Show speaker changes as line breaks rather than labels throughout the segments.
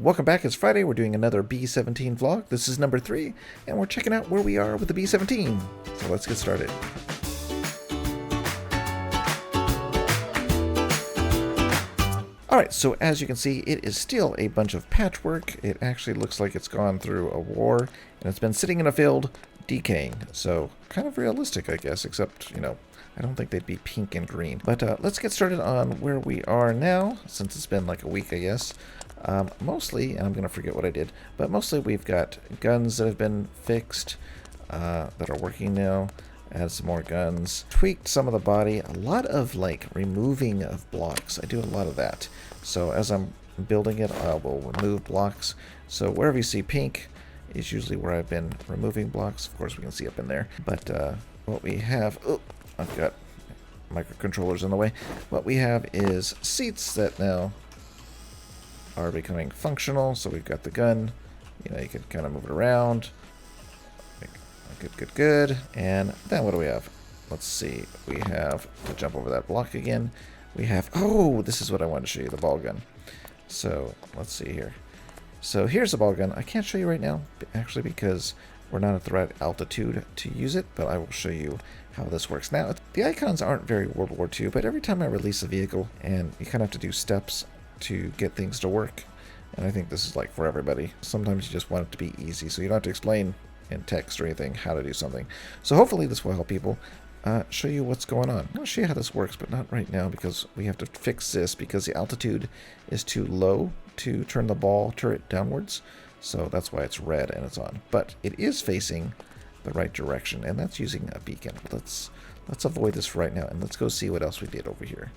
Welcome back, it's Friday, we're doing another B17 vlog. This is number 3, and we're checking out where we are with the B17. So let's get started. Alright, so as you can see, it is still a bunch of patchwork. It actually looks like it's gone through a war, and it's been sitting in a field, decaying. So, kind of realistic, I guess, except, you know, I don't think they'd be pink and green. But let's get started on where we are now, since it's been like a week, I guess. Mostly, and I'm going to forget what I did, but mostly we've got guns that have been fixed, that are working now. Add some more guns. Tweaked some of the body. A lot of, like, removing of blocks. I do a lot of that. So as I'm building it, I will remove blocks. So wherever you see pink is usually where I've been removing blocks. Of course, we can see up in there. But what we have... Oh, I've got microcontrollers in the way. What we have is seats that now are becoming functional. So we've got the gun. You know, you can kind of move it around. Good. And then what do we have? Let's see. We have to jump over that block again. We have... Oh, this is what I wanted to show you, the ball gun. So let's see here. So here's the ball gun. I can't show you right now, actually, because we're not at the right altitude to use it, but I will show you how this works. Now, the icons aren't very World War II, but every time I release a vehicle, and you kind of have to do steps to get things to work, and I think this is like for everybody. Sometimes you just want it to be easy, so you don't have to explain in text or anything how to do something. So hopefully this will help people show you what's going on. I'll show you how this works, but not right now because we have to fix this because the altitude is too low to turn the ball turret downwards. So that's why it's red and it's on. But it is facing the right direction, and that's using a beacon. Let's avoid this for right now, and let's go see what else we did over here.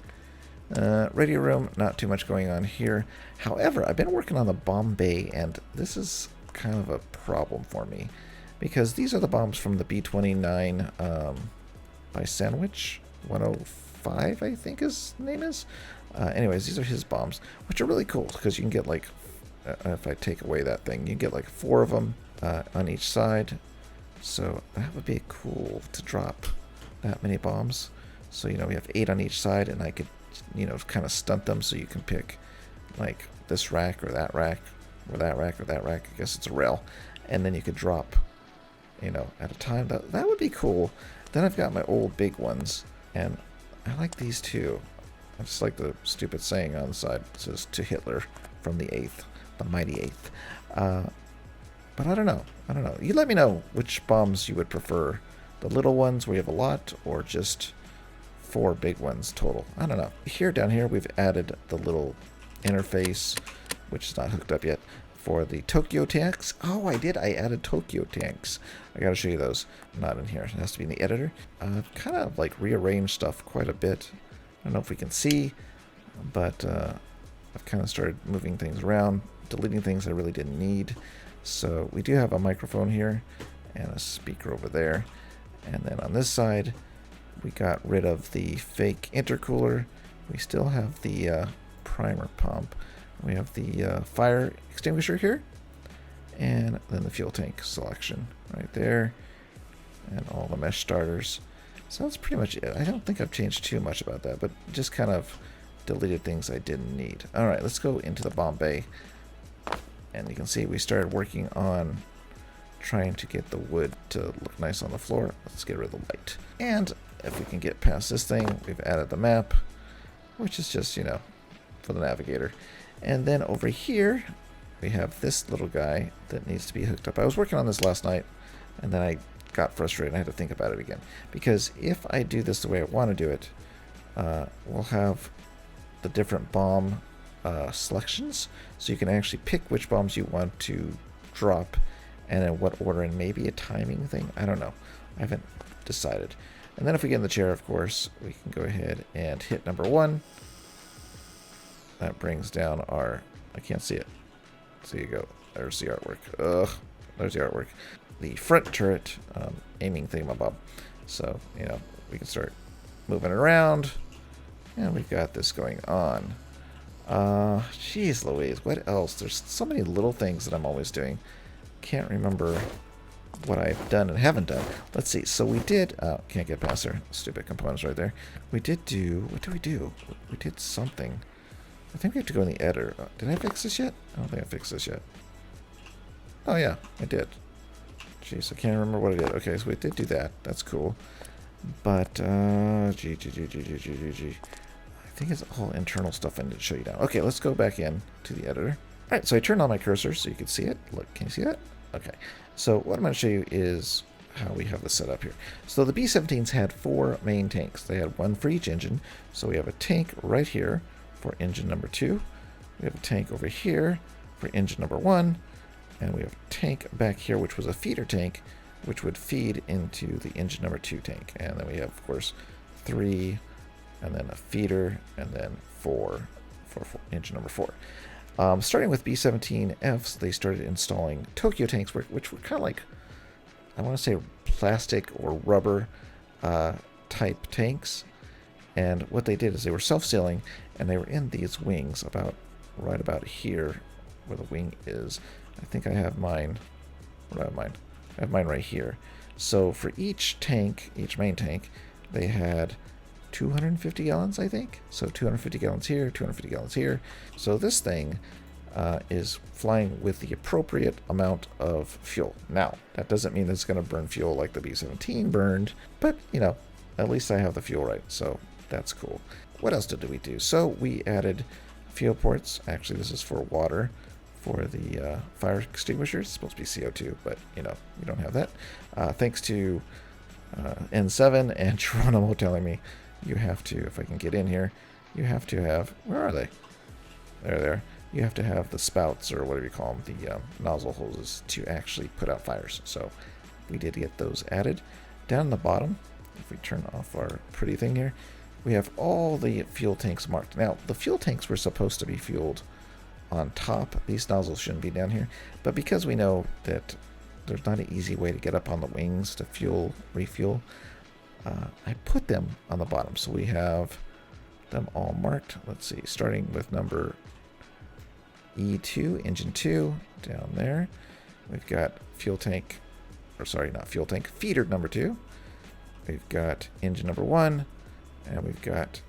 Radio room, not too much going on here. However, I've been working on the bomb bay, and this is kind of a problem for me. Because these are the bombs from the B29 by Sandwich 105, I think his name is. Anyways, these are his bombs, which are really cool because you can get like, if I take away that thing, you can get like 4 of them on each side. So that would be cool to drop that many bombs. So, you know, we have 8 on each side, and I could, you know, kind of stunt them so you can pick like this rack or that rack or that rack or that rack. I guess it's a rail. And then you could drop, you know, at a time. That would be cool. Then I've got my old big ones, and I like these too. I just like the stupid saying on the side. It says, "To Hitler from the 8th, the mighty 8th." But I don't know. You let me know which bombs you would prefer. The little ones where you have a lot, or just 4 big ones total. I don't know. Here, down here, we've added the little interface, which is not hooked up yet, for the Tokyo tanks. Oh, I did. I added Tokyo tanks. I gotta show you those. Not in here. It has to be in the editor. I've kind of like rearranged stuff quite a bit. I don't know if we can see, but I've kind of started moving things around, deleting things I really didn't need. So we do have a microphone here and a speaker over there. And then on this side, we got rid of the fake intercooler. We still have the primer pump. We have the fire extinguisher here, and then the fuel tank selection right there, and all the mesh starters. So that's pretty much it. I don't think I've changed too much about that, but just kind of deleted things I didn't need. All right, let's go into the bomb bay, and you can see we started working on trying to get the wood to look nice on the floor. Let's get rid of the light. And if we can get past this thing, we've added the map, which is just, you know, for the navigator. And then over here, we have this little guy that needs to be hooked up. I was working on this last night, and then I got frustrated and I had to think about it again. Because if I do this the way I want to do it, we'll have the different bomb selections. So you can actually pick which bombs you want to drop and in what order, and maybe a timing thing. I don't know. I haven't decided. And then if we get in the chair, of course, we can go ahead and hit number 1. That brings down our... I can't see it. So you go. There's the artwork. There's the artwork. The front turret aiming thingamabob. So, you know, we can start moving it around. And we've got this going on. Jeez Louise, what else? There's so many little things that I'm always doing. Can't remember what I've done and haven't done. Let's see. So we did... can't get past there. Stupid components right there. We did do... What did we do? We did something. I think we have to go in the editor. Did I fix this yet? I don't think I fixed this yet. Oh yeah, I did. Jeez, I can't remember what I did. Okay, so we did do that. That's cool. But, I think it's all internal stuff I need to show you now. Okay, let's go back in to the editor. All right, so I turned on my cursor so you can see it. Look, can you see that? Okay, so what I'm going to show you is how we have this set up here. So the B17s had 4 main tanks. They had 1 for each engine. So we have a tank right here for engine number 2. We have a tank over here for engine number 1. And we have a tank back here, which was a feeder tank, which would feed into the engine number 2 tank. And then we have, of course, 3, and then a feeder, and then 4 for engine number 4. Starting with B17Fs, they started installing Tokyo tanks, which were kind of like, I want to say, plastic or rubber type tanks. And what they did is they were self-sealing, and they were in these wings right about here where the wing is. I think I have mine. Where do I have mine? I have mine right here. So for each tank, each main tank, they had 250 gallons, I think. So 250 gallons here, 250 gallons here. So this thing is flying with the appropriate amount of fuel. Now, that doesn't mean it's going to burn fuel like the B17 burned, but, you know, at least I have the fuel right, so that's cool. What else did we do? So we added fuel ports. Actually, this is for water for the fire extinguisher. It's supposed to be CO2, but, you know, we don't have that. Thanks to N7 and Geronimo telling me you have to, if I can get in here, you have to have, where are they? There. You have to have the spouts, or whatever you call them, the nozzle hoses, to actually put out fires. So we did get those added. Down the bottom, if we turn off our pretty thing here, we have all the fuel tanks marked. Now, the fuel tanks were supposed to be fueled on top. These nozzles shouldn't be down here. But because we know that there's not an easy way to get up on the wings to refuel, I put them on the bottom. So we have them all marked. Let's see, starting with number E2, engine 2, down there. We've got fuel tank, or sorry, not fuel tank, feeder number 2. We've got engine number 1, and we've got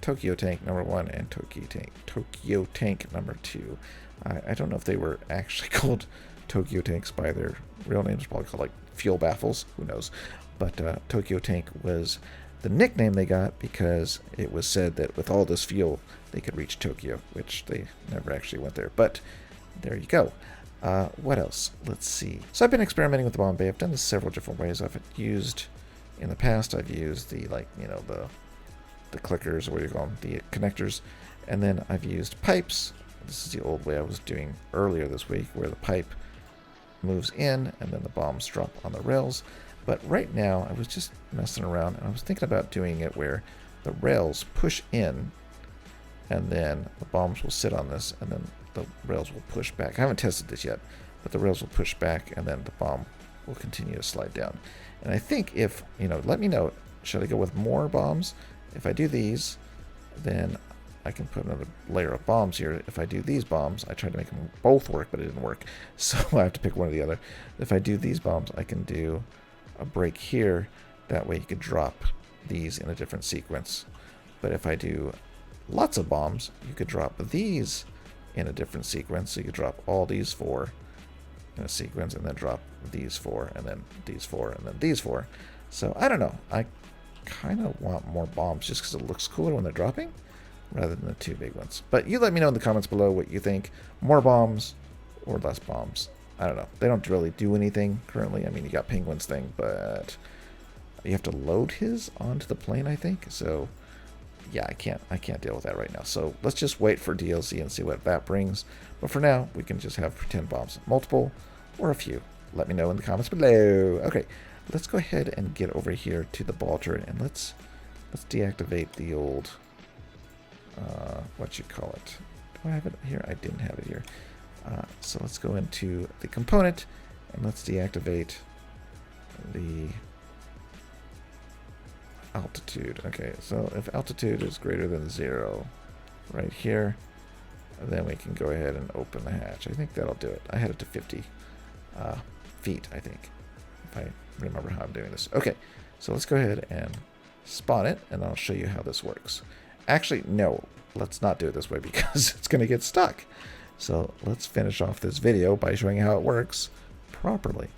Tokyo tank number 1 and Tokyo tank number 2. I don't know if they were actually called Tokyo tanks by their real names, probably called like fuel baffles, who knows. But Tokyo tank was the nickname they got because it was said that with all this fuel they could reach Tokyo, which they never actually went there. But there you go. What else? Let's see. So I've been experimenting with the bomb bay. I've done this several different ways. I've used, in the past, I've used the, like, you know, the clickers, or what do you call them, the connectors, and then I've used pipes. This is the old way I was doing earlier this week, where the pipe moves in and then the bombs drop on the rails. But right now I was just messing around, and I was thinking about doing it where the rails push in and then the bombs will sit on this, and then the rails will push back. I haven't tested this yet, but the rails will push back and then the bomb will continue to slide down. And I think if, you know, let me know, should I go with more bombs? If I do these, then I can put another layer of bombs here. If I do these bombs, I tried to make them both work, but it didn't work. So I have to pick one or the other. If I do these bombs, I can do a break here. That way you could drop these in a different sequence. But if I do lots of bombs, you could drop these in a different sequence. So you could drop all these 4 in a sequence, and then drop these 4, and then these 4, and then these 4. So I don't know. I kind of want more bombs just because it looks cooler when they're dropping rather than the 2 big ones. But you let me know in the comments below what you think. More bombs or less bombs. I don't know. They don't really do anything currently. I mean, you got Penguin's thing, but you have to load his onto the plane, I think. So yeah, I can't deal with that right now. So let's just wait for DLC and see what that brings. But for now, we can just have pretend bombs, multiple or a few. Let me know in the comments below. Okay, let's go ahead and get over here to the ball turret, and let's deactivate the old what you call it. Do I have it here? I didn't have it here. So let's go into the component and let's deactivate the altitude. Okay, so if altitude is greater than 0 right here, then we can go ahead and open the hatch. I think that'll do it. I had it to 50 feet, I think, if I remember how I'm doing this. Okay, so let's go ahead and spawn it, and I'll show you how this works. Actually, no, let's not do it this way because it's going to get stuck. So let's finish off this video by showing how it works properly.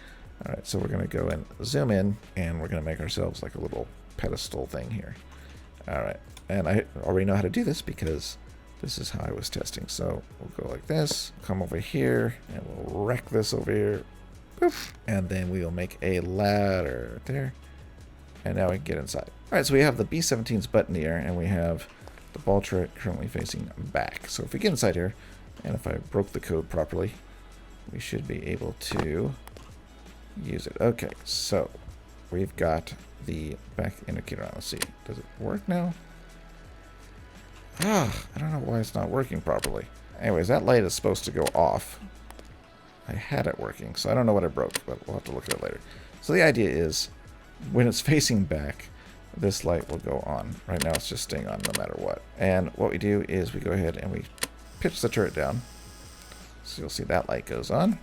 All right, so we're going to go and zoom in, and we're going to make ourselves like a little pedestal thing here. All right, and I already know how to do this because this is how I was testing. So we'll go like this, come over here, and we'll wreck this over here. Poof. And then we will make a ladder right there. And now we can get inside. All right, so we have the B17's butt in the air, and we have the ball turret currently facing back. So if we get inside here, and if I broke the code properly, we should be able to use it. Okay, so we've got the back indicator on. Let's see. Does it work now? I don't know why it's not working properly. Anyways, that light is supposed to go off. I had it working, so I don't know what I broke, but we'll have to look at it later. So the idea is, when it's facing back, this light will go on. Right now it's just staying on no matter what. And what we do is we go ahead and we pitch the turret down. So you'll see that light goes on.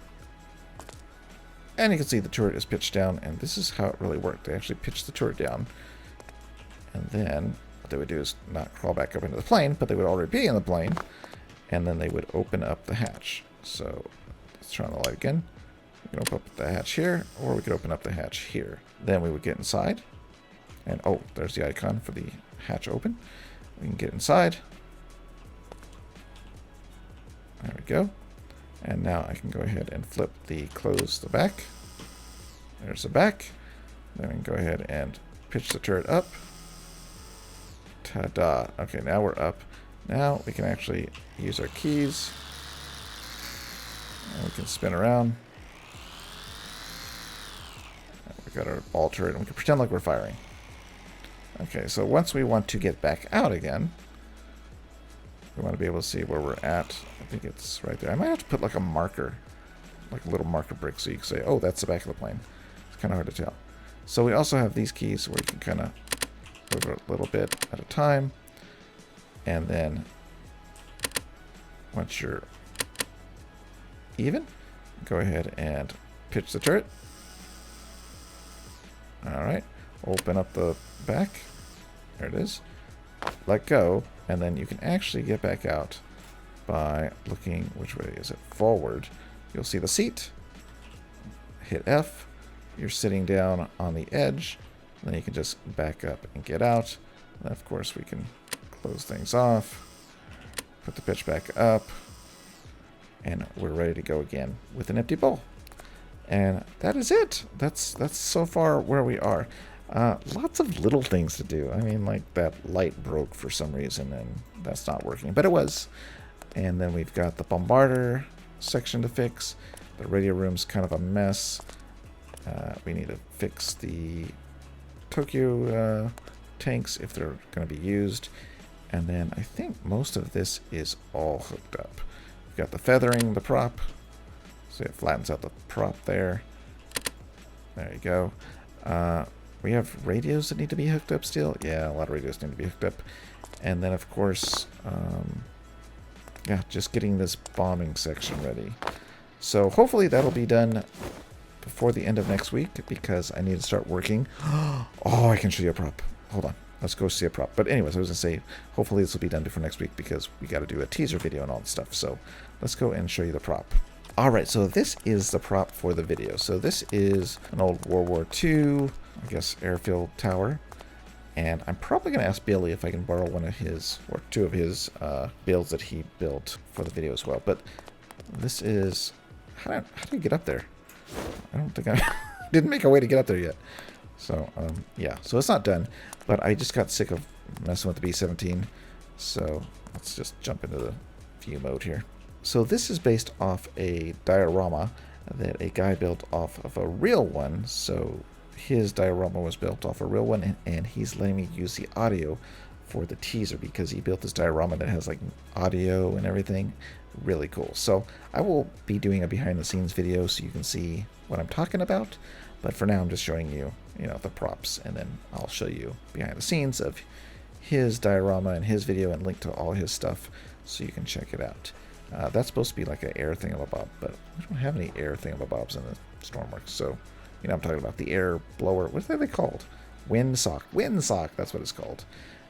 And you can see the turret is pitched down, and this is how it really worked. They actually pitched the turret down, and then what they would do is not crawl back up into the plane, but they would already be in the plane, and then they would open up the hatch. So let's turn on the light again. We can open up the hatch here, or we could open up the hatch here. Then we would get inside, and oh, there's the icon for the hatch open. We can get inside. There we go. And now I can go ahead and flip the close the back. There's the back. Then we can go ahead and pitch the turret up. Ta-da. Okay, now we're up. Now we can actually use our keys. And we can spin around. And we got our ball turret, and we can pretend like we're firing. Okay, so once we want to get back out again, we want to be able to see where we're at. I think it's right there. I might have to put like a marker, like a little marker brick, so you can say, oh, that's the back of the plane. It's kind of hard to tell. So we also have these keys where you can kind of move it a little bit at a time. And then once you're even, go ahead and pitch the turret. All right, open up the back. There it is. Let go, and then you can actually get back out by looking, which way is it? Forward. You'll see the seat. Hit F. You're sitting down on the edge. Then you can just back up and get out. And of course, we can close things off. Put the pitch back up. And we're ready to go again with an empty bowl. And that is it. That's so far where we are. Lots of little things to do. I mean, like that light broke for some reason, and that's not working, but it was. And then we've got the bombarder section to fix. The radio room's kind of a mess. We need to fix the Tokyo tanks if they're going to be used. And then I think most of this is all hooked up. We've got the feathering, the prop. So it flattens out the prop there. There you go. We have radios that need to be hooked up still. Yeah, a lot of radios need to be hooked up. And then, of course, yeah, just getting this bombing section ready. So hopefully that'll be done before the end of next week, because I need to start working. Oh, I can show you a prop. Hold on. Let's go see a prop. But anyways, I was going to say, hopefully this will be done before next week, because we got to do a teaser video and all that stuff. So let's go and show you the prop. All right, so this is the prop for the video. So this is an old World War II, I guess, airfield tower. And I'm probably going to ask Billy if I can borrow one of his, or two of his builds that he built for the video as well. But this is, how do you get up there? I don't think I didn't make a way to get up there yet. So, yeah, so it's not done. But I just got sick of messing with the B17. So let's just jump into the view mode here. So this is based off a diorama that a guy built off of a real one. So his diorama was built off a real one, and he's letting me use the audio for the teaser because he built this diorama that has like audio and everything. Really cool. So I will be doing a behind the scenes video so you can see what I'm talking about. But for now, I'm just showing you, the props, and then I'll show you behind the scenes of his diorama and his video and link to all his stuff so you can check it out. That's supposed to be like an air thingamabob, but we don't have any air thingamabobs in the Stormworks. So, I'm talking about the air blower. What are they called? Windsock. Windsock, that's what it's called.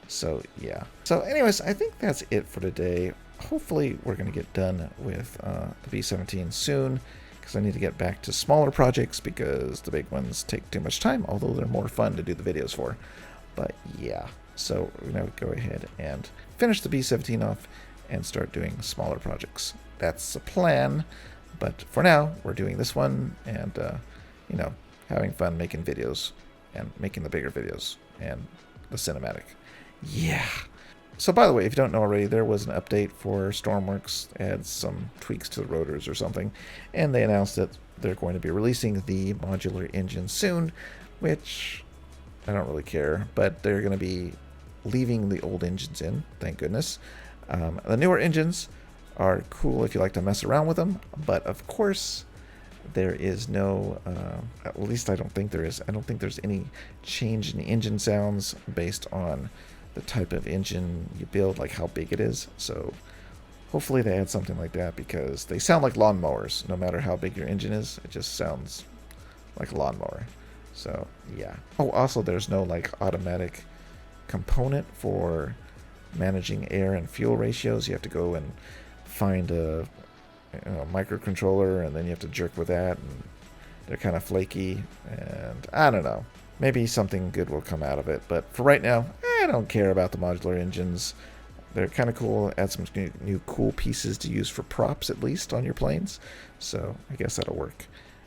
So yeah. So anyways, I think that's it for today. Hopefully we're going to get done with the B17 soon, because I need to get back to smaller projects because the big ones take too much time, although they're more fun to do the videos for. But yeah, so we're going to go ahead and finish the B17 off and start doing smaller projects. That's the plan. But for now, we're doing this one and, you know, having fun making videos and making the bigger videos and the cinematic. Yeah. So by the way, if you don't know already, there was an update for Stormworks, adds some tweaks to the rotors or something, and they announced that they're going to be releasing the modular engine soon, which I don't really care, but they're going to be leaving the old engines in, thank goodness. The newer engines are cool if you like to mess around with them, but of course there is no, at least I don't think there is, I don't think there's any change in the engine sounds based on the type of engine you build, like how big it is. So hopefully they add something like that, because they sound like lawnmowers. No matter how big your engine is, it just sounds like a lawnmower. So yeah. Oh, also there's no like automatic component for managing air and fuel ratios. You have to go and find a microcontroller, and then you have to jerk with that, and they're kind of flaky, and I don't know. Maybe something good will come out of it, but for right now, I don't care about the modular engines. They're kind of cool. Add some new cool pieces to use for props, at least, on your planes. So I guess that'll work.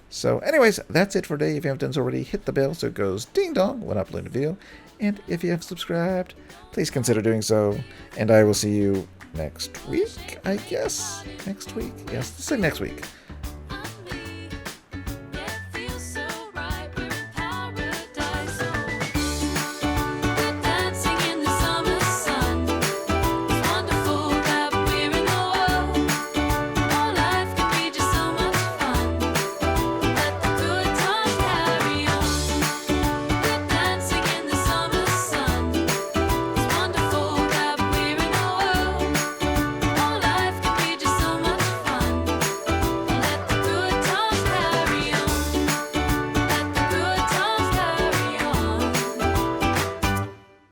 So anyways, that's it for today. If you haven't done so already, hit the bell so it goes ding-dong when I upload a video. And if you have subscribed, please consider doing so. And I will see you next week, I guess. Next week? Yes, let's say next week.